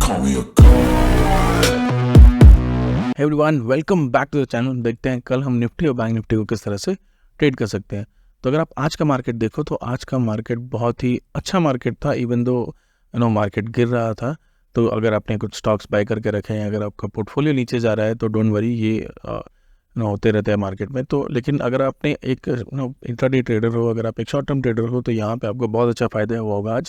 call me a god. Everyone welcome back to the channel. देखते हैं कल हम निफ्टी और बैंक निफ्टी को किस तरह से ट्रेड कर सकते हैं। तो अगर आप आज का मार्केट देखो तो आज का मार्केट बहुत ही अच्छा मार्केट था, इवन दो मार्केट गिर रहा था। तो अगर आपने कुछ स्टॉक्स बाय करके रखे हैं, अगर आपका पोर्टफोलियो नीचे जा रहा है तो डोंट वरी, ये होते रहते हैं मार्केट में। तो लेकिन अगर आपने एक इंट्राडे ट्रेडर हो, अगर आप एक शॉर्ट टर्म ट्रेडर हो, तो यहाँ पे आपको बहुत अच्छा फ़ायदा हुआ होगा।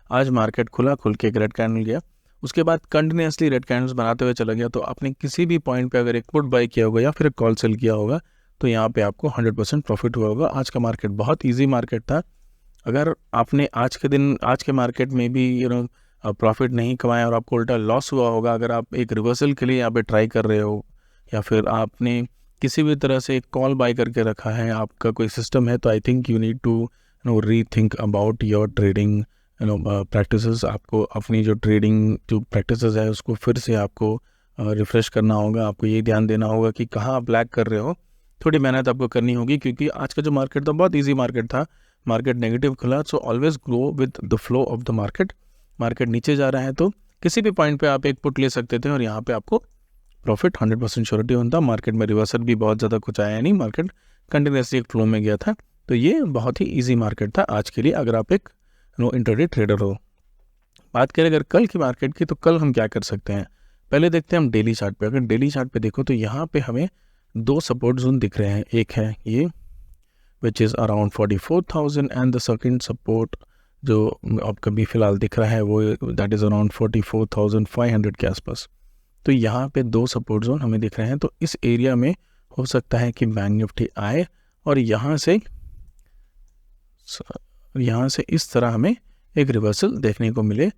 आज मार्केट खुल के एक रेड कैंडल गया, उसके बाद कंटिन्यूसली रेड कैंडल्स बनाते हुए चला गया। तो आपने किसी भी पॉइंट पे अगर एक पुट बाय किया होगा या फिर एक कॉल सेल किया होगा तो यहाँ पे आपको 100% प्रॉफिट हुआ होगा। आज का मार्केट बहुत इजी मार्केट था। अगर आपने आज के मार्केट में भी प्रॉफिट नहीं कमाया और आपको उल्टा लॉस हुआ होगा, अगर आप एक रिवर्सल के लिए यहाँ पे ट्राई कर रहे हो या फिर आपने किसी भी तरह से एक कॉल बाय करके रखा है, आपका कोई सिस्टम है, तो I think you need to rethink about your trading practices. आपको अपनी जो ट्रेडिंग जो प्रैक्टिसेस है उसको फिर से आपको रिफ़्रेश करना होगा। आपको ये ध्यान देना होगा कि कहाँ आप लैग कर रहे हो। थोड़ी मेहनत आपको करनी होगी, क्योंकि आज का जो मार्केट था बहुत इजी मार्केट था। मार्केट नेगेटिव खुला, so always grow with the flow of the market. Market नीचे जा रहा है तो किसी भी पॉइंट पे आप एक पुट ले सकते थे और यहाँ पे आपको प्रॉफिट 100% श्योरिटी होता। मार्केट में रिवर्सल भी बहुत ज़्यादा कुछ आया नहीं, मार्केट कंटिन्यूसली एक फ्लो में गया था। तो ये बहुत ही ईजी मार्केट था आज के लिए, अगर आप एक इंट्राडे ट्रेडर हो। बात करें अगर कल की मार्केट की, तो कल हम क्या कर सकते हैं, पहले देखते हैं हम डेली चार्ट पे। अगर डेली चार्ट पे देखो तो यहाँ पे हमें दो सपोर्ट जोन दिख रहे हैं। एक है ये which is around 44,000 and the second support जो आपका भी फिलहाल दिख रहा है वो दैट इज़ अराउंड 44,500 के आसपास। तो यहाँ पे दो सपोर्ट जोन हमें दिख रहे हैं। तो इस एरिया में हो सकता है कि बैंक निफ्टी आए और यहाँ से इस तरह हमें एक रिवर्सल देखने को मिले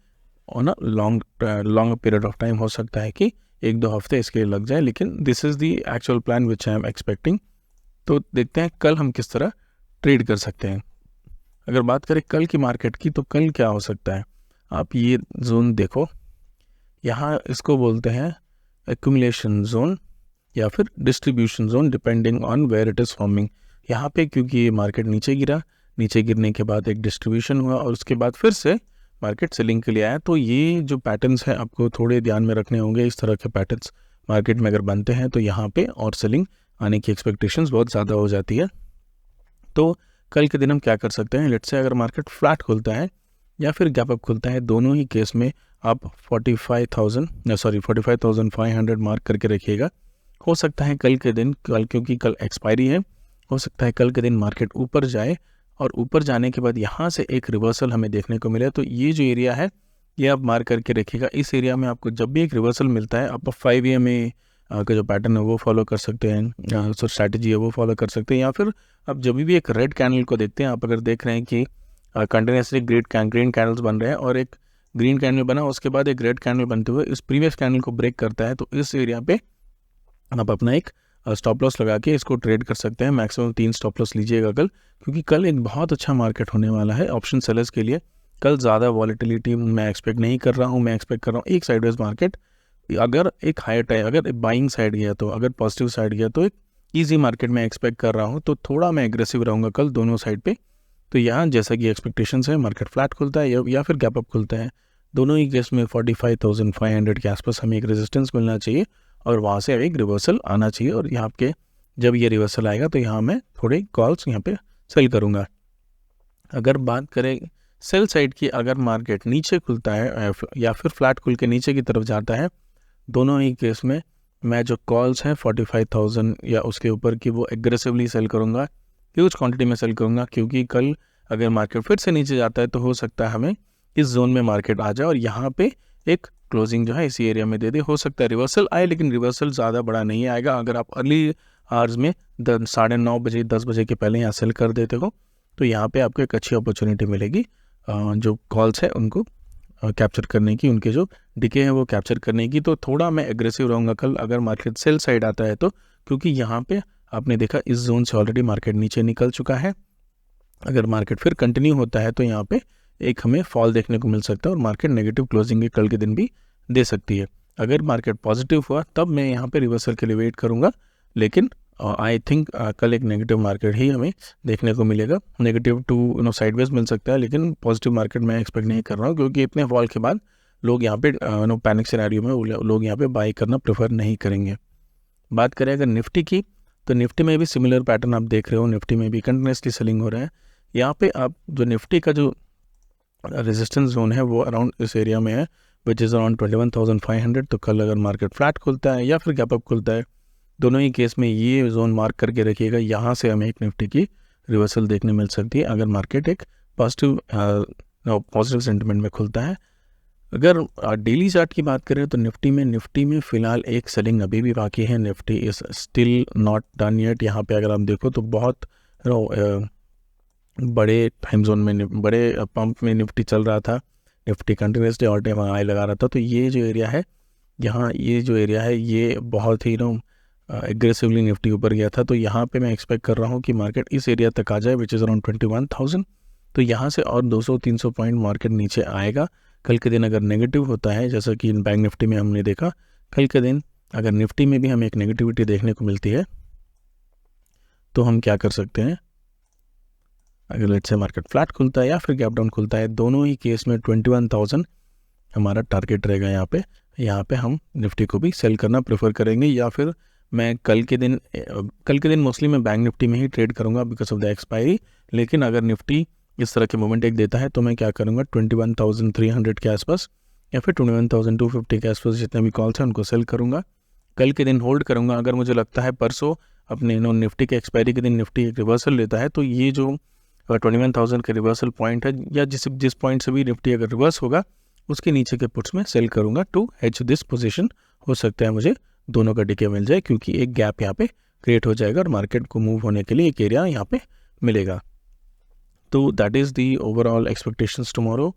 on a long period of time. हो सकता है कि 1-2 हफ्ते इसके लिए लग जाए, लेकिन this is the actual plan which I am expecting. तो देखते हैं कल हम किस तरह ट्रेड कर सकते हैं। अगर बात करें कल की मार्केट की, तो कल क्या हो सकता है, आप ये जोन देखो, यहाँ इसको बोलते हैं एक्यूमुलेशन जोन या फिर distribution zone, depending on where it is forming. यहाँ पे क्योंकि ये मार्केट नीचे गिरा, नीचे गिरने के बाद एक डिस्ट्रीब्यूशन हुआ और उसके बाद फिर से मार्केट सेलिंग के लिए आया। तो ये जो पैटर्न्स हैं आपको थोड़े ध्यान में रखने होंगे। इस तरह के पैटर्न्स मार्केट में अगर बनते हैं तो यहाँ पे और सेलिंग आने की एक्सपेक्टेशंस बहुत ज़्यादा हो जाती है। तो कल के दिन हम क्या कर सकते हैं, लेट्स से अगर मार्केट फ्लैट खुलता है या फिर गैप अप खुलता है, दोनों ही केस में आप 45,500 मार्क करके रखिएगा। हो सकता है कल के दिन, क्योंकि कल एक्सपायरी है, हो सकता है कल के दिन मार्केट ऊपर जाए और ऊपर जाने के बाद यहाँ से एक रिवर्सल हमें देखने को मिले। तो ये जो एरिया है ये आप मार्क करके रखिएगा। इस एरिया में आपको जब भी एक रिवर्सल मिलता है, आप 5 EMA का जो पैटर्न है वो फॉलो कर सकते हैं, सो स्ट्रैटेजी है वो फॉलो कर सकते हैं। या फिर आप जब भी एक रेड कैंडल को देखते हैं, आप अगर देख रहे हैं कि कंटिन्यूसली ग्रीन कैंडल्स बन रहे हैं और एक ग्रीन कैंडल बना, उसके बाद एक रेड कैंडल बनते हुए इस प्रीवियस कैंडल को ब्रेक करता है, तो इस एरिया पे आप अपना एक स्टॉप लॉस लगा के इसको ट्रेड कर सकते हैं। मैक्सिमम 3 स्टॉप लॉस लीजिएगा कल, क्योंकि कल एक बहुत अच्छा मार्केट होने वाला है ऑप्शन सेलर्स के लिए। कल ज़्यादा वॉलेटिलिटी मैं एक्सपेक्ट नहीं कर रहा हूँ। मैं एक्सपेक्ट कर रहा हूँ एक साइडवेज मार्केट। अगर एक हायर टाइम, अगर बाइंग साइड गया तो, अगर पॉजिटिव साइड गया तो एक ईजी मार्केट में एक्सपेक्ट कर रहा हूँ। तो थोड़ा मैं एग्रेसिव रहूँगा कल दोनों साइड पे। तो यहाँ जैसा कि एक्सपेक्टेशंस है, मार्केट फ्लैट खुलता है या फिर गैप अप खुलता है, दोनों ही केस में 45,500 के आसपास हमें एक रेजिस्टेंस मिलना चाहिए और वहाँ से एक रिवर्सल आना चाहिए। और यहाँ पे जब ये रिवर्सल आएगा तो यहाँ मैं थोड़े कॉल्स यहाँ पे सेल करूँगा। अगर बात करें सेल साइड की, अगर मार्केट नीचे खुलता है या फिर फ्लैट खुल के नीचे की तरफ जाता है, दोनों ही केस में मैं जो कॉल्स हैं 45,000 या उसके ऊपर की वो एग्रेसिवली सेल करूँगा, ह्यूज क्वांटिटी में सेल करूँगा। क्योंकि कल अगर मार्केट फिर से नीचे जाता है तो हो सकता है हमें इस जोन में मार्केट आ जाए और यहाँ पे एक क्लोजिंग जो है इसी एरिया में दे दे। हो सकता है रिवर्सल आए, लेकिन रिवर्सल ज़्यादा बड़ा नहीं आएगा। अगर आप अर्ली आवर्स में 9:30 बजे 10 बजे के पहले यहाँ सेल कर देते हो तो यहाँ पे आपको एक अच्छी अपॉर्चुनिटी मिलेगी जो कॉल्स है उनको कैप्चर करने की, उनके जो डिके हैं वो कैप्चर करने की। तो थोड़ा मैं एग्रेसिव रहूँगा कल अगर मार्केट सेल साइड आता है तो, क्योंकि यहाँ पे आपने देखा इस जोन से ऑलरेडी मार्केट नीचे निकल चुका है। अगर मार्केट फिर कंटिन्यू होता है तो यहाँ पे एक हमें फॉल देखने को मिल सकता है और मार्केट नेगेटिव क्लोजिंग कल के दिन भी दे सकती है। अगर मार्केट पॉजिटिव हुआ तब मैं यहाँ पे रिवर्सल के लिए वेट करूँगा, लेकिन आई थिंक कल एक नेगेटिव मार्केट ही हमें देखने को मिलेगा। नेगेटिव टू साइडवेज मिल सकता है, लेकिन पॉजिटिव मार्केट मैं एक्सपेक्ट नहीं कर रहा हूँ, क्योंकि इतने फॉल के बाद लोग यहाँ पे पैनिक सिनेरियो में लोग यहाँ पे बाई करना प्रेफर नहीं करेंगे। बात करें अगर निफ्टी की, तो निफ्टी में भी सिमिलर पैटर्न आप देख रहे हो, निफ्टी में भी कंटिन्यूसली सेलिंग हो रहा है। यहाँ पे आप जो निफ्टी का जो रेजिस्टेंस जोन है वो अराउंड इस एरिया में है, विच इज़ अराउंड 21,500। तो कल अगर मार्केट फ्लैट खुलता है या फिर गैप अप खुलता है, दोनों ही केस में ये जोन मार्क करके रखिएगा। यहाँ से हमें एक निफ्टी की रिवर्सल देखने मिल सकती है अगर मार्केट एक पॉजिटिव सेंटिमेंट में खुलता है। अगर डेली चार्ट की बात करें तो निफ्टी में फ़िलहाल एक सेलिंग अभी भी बाकी है। Nifty is still not done yet. यहाँ पे अगर आप देखो तो बहुत बड़े टाइम जोन में, बड़े पंप में निफ्टी चल रहा था। Nifty continuously all time high लगा रहा था। तो ये जो एरिया है यहाँ, ये जो एरिया है ये बहुत ही एग्रेसिवली निफ्टी ऊपर गया था। तो यहाँ पे मैं एक्सपेक्ट कर रहा हूँ कि मार्केट इस एरिया तक आ जाए, विच इज़ अराउंड 21,000। तो यहाँ से और 200-300 पॉइंट मार्केट नीचे आएगा। कल के दिन अगर नेगेटिव होता है, जैसा कि बैंक निफ्टी में हमने देखा, कल के दिन अगर निफ्टी में भी हमें एक नेगेटिविटी देखने को मिलती है तो हम क्या कर सकते हैं, अगर लेट्स से मार्केट फ्लैट खुलता है या फिर गैप डाउन खुलता है, दोनों ही केस में 21,000 हमारा टारगेट रहेगा। यहाँ पे हम निफ्टी को भी सेल करना प्रेफर करेंगे। या फिर मैं कल के दिन मोस्टली मैं बैंक निफ्टी में ही ट्रेड करूँगा बिकॉज ऑफ द एक्सपायरी। लेकिन अगर निफ्टी इस तरह के मोमेंट एक देता है तो मैं क्या करूँगा, 21,300 के आसपास या फिर 21,250 के आसपास जितने भी कॉल्स हैं उनको सेल करूँगा। कल के दिन होल्ड करूँगा। अगर मुझे लगता है परसों अपने निफ्टी के एक्सपायरी के दिन निफ्टी एक रिवर्सल लेता है, तो ये जो 21,000 के रिवर्सल पॉइंट है या जिस पॉइंट से भी निफ्टी अगर रिवर्स होगा उसके नीचे के पुट्स में सेल करूँगा टू हेज दिस पोजीशन। हो सकता है मुझे दोनों का डीके मिल जाए, क्योंकि एक गैप यहाँ पे क्रिएट हो जाएगा और मार्केट को मूव होने के लिए एक एरिया यहाँ पे मिलेगा। तो that is the overall expectations tomorrow.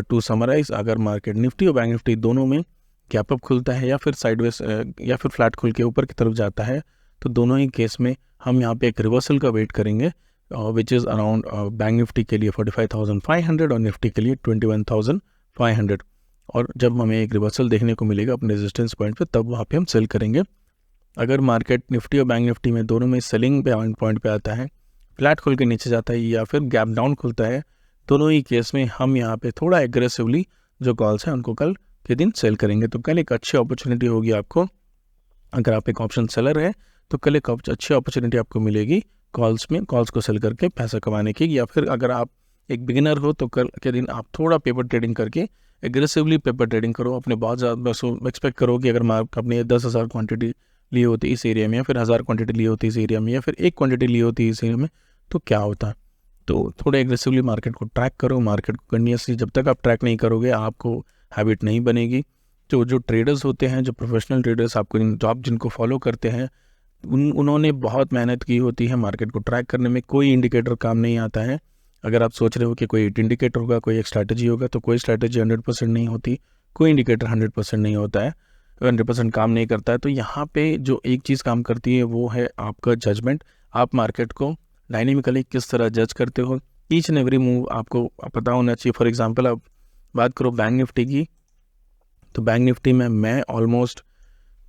To summarise, अगर मार्केट निफ्टी और बैंक निफ्टी दोनों में गैप अप खुलता है या फिर साइडवेज या फिर फ्लैट खुल के ऊपर की तरफ जाता है, तो दोनों ही केस में हम यहाँ पे एक रिवर्सल का वेट करेंगे, which is around bank Nifty के लिए 45,500 और निफ्टी के लिए 21,500। और जब हमें एक रिवर्सल देखने को मिलेगा अपने रेजिस्टेंस पॉइंट पे, तब वहाँ पे हम सेल करेंगे। अगर मार्केट निफ्टी और बैंक निफ्टी में दोनों में सेलिंग पॉइंट पे आता है, फ्लैट खुल के नीचे जाता है या फिर गैप डाउन खुलता है, दोनों ही केस में हम यहाँ पे थोड़ा एग्रेसिवली जो कॉल्स हैं उनको कल के दिन सेल करेंगे। तो कल एक अच्छी अपॉर्चुनिटी होगी आपको। अगर आप एक ऑप्शन सेलर है तो कल एक अच्छी अपॉर्चुनिटी आपको मिलेगी कॉल्स को सेल करके पैसा कमाने की। या फिर अगर आप एक बिगिनर हो तो कल के दिन आप थोड़ा पेपर ट्रेडिंग करके एग्रेसिवली पेपर ट्रेडिंग करो। अपने बहुत ज़्यादा एक्सपेक्ट करो कि अगर मार्केट अपने 10,000 क्वांटिटी ली होती इस एरिया में, या फिर 1,000 क्वांटिटी ली होती इस एरिया में, या फिर एक क्वांटिटी ली होती इस एरिया में, तो क्या होता। तो थोड़ा एग्रेसिवली मार्केट को ट्रैक करो। मार्केट को कंटिन्यूसली जब तक आप ट्रैक नहीं करोगे आपको हैबिट नहीं बनेगी। तो जो ट्रेडर्स होते हैं, जो प्रोफेशनल ट्रेडर्स आप जिनको फॉलो करते हैं, उन्होंने बहुत मेहनत की होती है मार्केट को ट्रैक करने में। कोई इंडिकेटर काम नहीं आता है। अगर आप सोच रहे हो कि कोई इंडिकेटर होगा, कोई एक स्ट्रैटेजी होगा, तो कोई स्ट्रैटेजी 100% नहीं होती, कोई इंडिकेटर 100% नहीं होता है, 100% काम नहीं करता है। तो यहाँ पे जो एक चीज़ काम करती है वो है आपका जजमेंट। आप मार्केट को डायनेमिकली किस तरह जज करते हो, ईच एंड एवरी मूव आपको पता होना चाहिए। फॉर एग्जांपल आप बात करो बैंक निफ्टी की, तो बैंक निफ्टी में मैं ऑलमोस्ट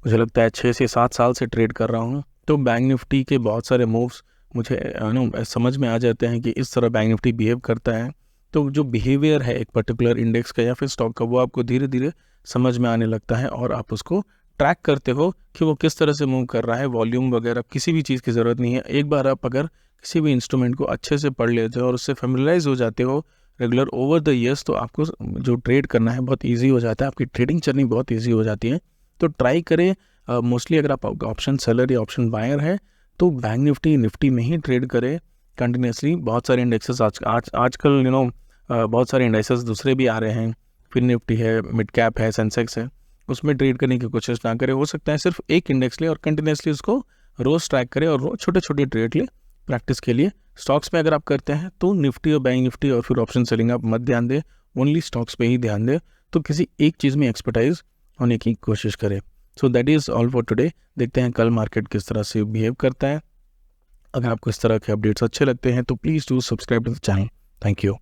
मुझे लगता है 6 से 7 साल से ट्रेड कर रहा हूँ। तो बैंक निफ्टी के बहुत सारे मूव्स मुझे समझ में आ जाते हैं कि इस तरह बैंक निफ्टी बिहेव करता है। तो जो बिहेवियर है एक पर्टिकुलर इंडेक्स का या फिर स्टॉक का, वो आपको धीरे धीरे समझ में आने लगता है और आप उसको ट्रैक करते हो कि वो किस तरह से मूव कर रहा है। वॉल्यूम वगैरह किसी भी चीज़ की ज़रूरत नहीं है। एक बार आप अगर किसी भी इंस्ट्रूमेंट को अच्छे से पढ़ लेते हो और उससे फेमिलराइज हो जाते हो रेगुलर ओवर द ईयर्स, तो आपको जो ट्रेड करना है बहुत ईजी हो जाता है, आपकी ट्रेडिंग जर्नी बहुत ईजी हो जाती है। तो ट्राई करें। मोस्टली अगर आप ऑप्शन सेलर या ऑप्शन बायर है तो बैंक निफ्टी में ही ट्रेड करें कंटिन्यूसली। बहुत सारे इंडेक्सेस आजकल बहुत सारे इंडेक्सेस दूसरे भी आ रहे हैं। फिर निफ्टी है, मिड कैप है, सेंसेक्स है, उसमें ट्रेड करने की कोशिश ना करें। हो सकता है सिर्फ एक इंडेक्स ले और कंटिन्यूसली उसको रोज़ ट्रैक करें और रोज छोटे छोटे ट्रेड ले प्रैक्टिस के लिए। स्टॉक्स में अगर आप करते हैं तो निफ्टी और बैंक निफ्टी और फिर ऑप्शन सेलिंग आप मत ध्यान दें, ओनली स्टॉक्स पे ही ध्यान दें। तो किसी एक चीज़ में एक्सपर्टाइज होने की कोशिश करें। So that is all for today. देखते हैं कल मार्केट किस तरह से बिहेव करता है। अगर आपको इस तरह के अपडेट्स अच्छे लगते हैं तो please do subscribe to the channel. Thank you.